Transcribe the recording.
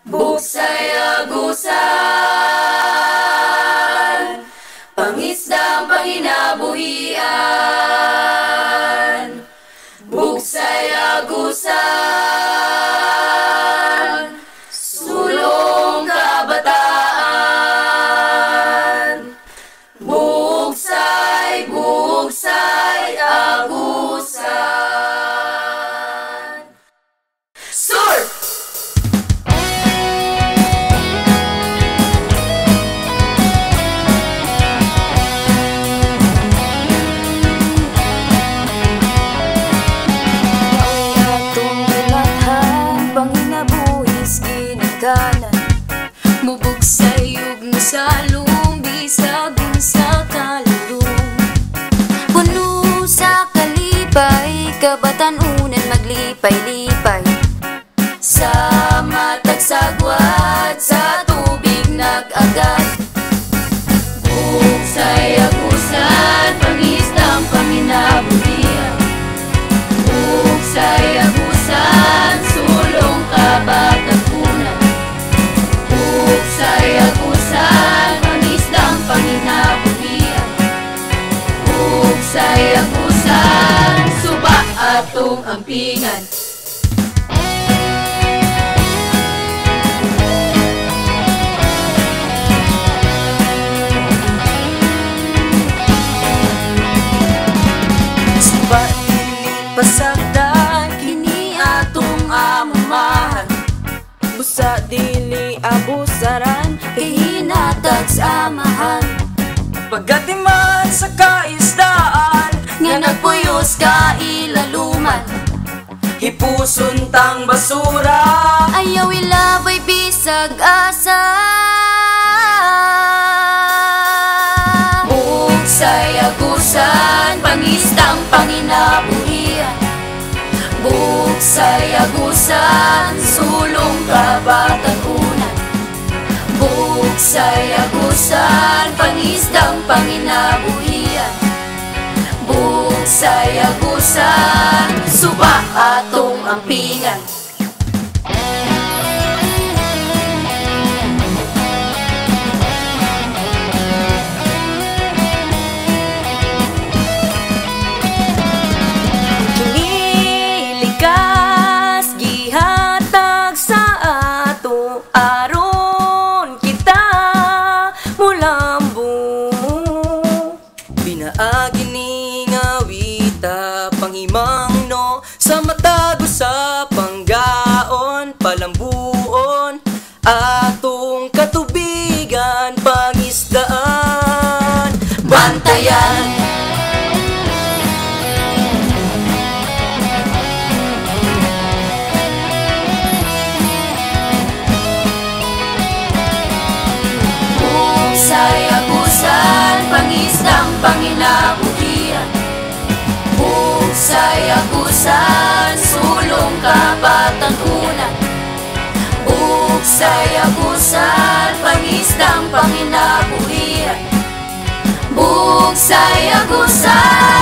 Buksay agusan, pangisdang panginabuhian. Buksay agusan, sulong kabataan. Buksay, buksay agusan. Sur! Mubugsay ug musalong bisag unsa kalulong. Puno sa kalipay, kabatanunan maglipay-lipay. Sa matag sagwat, sa tubig nag-agad. Buksay agusan, pangisdang panginabuhian. Buksay agusan, sulong kabatanunan. Buksay agusan, pangisdang panginabuhian. Buksay agusan, suba atong ampingan. Suba dili pasagdan, kini atong amamahan. Busa dili abusaran, kay hinatag sa amahan. Pagatiman sa kaisdaan, nga nagpuyos ka ilaluman. Hipuson tang basura, ayaw ilabay bisag asa. Buksay agusan, pangisdang panginabuhian. Buksay agusan, sulong kabatanunan. Buksay agusan, pangisdang panginabuhian. Buksay agusan, suba atong ampingan. Agini nga wita panghimangno sa matago sa panggaon palambuon atong katubigan pangisdaan bantayan. Buksay agusan, pangisdang panginabuhian. Buksay agusan, sulong kabatanunan. Buksay agusan, pangisdang panginabuhian. Buksay agusan.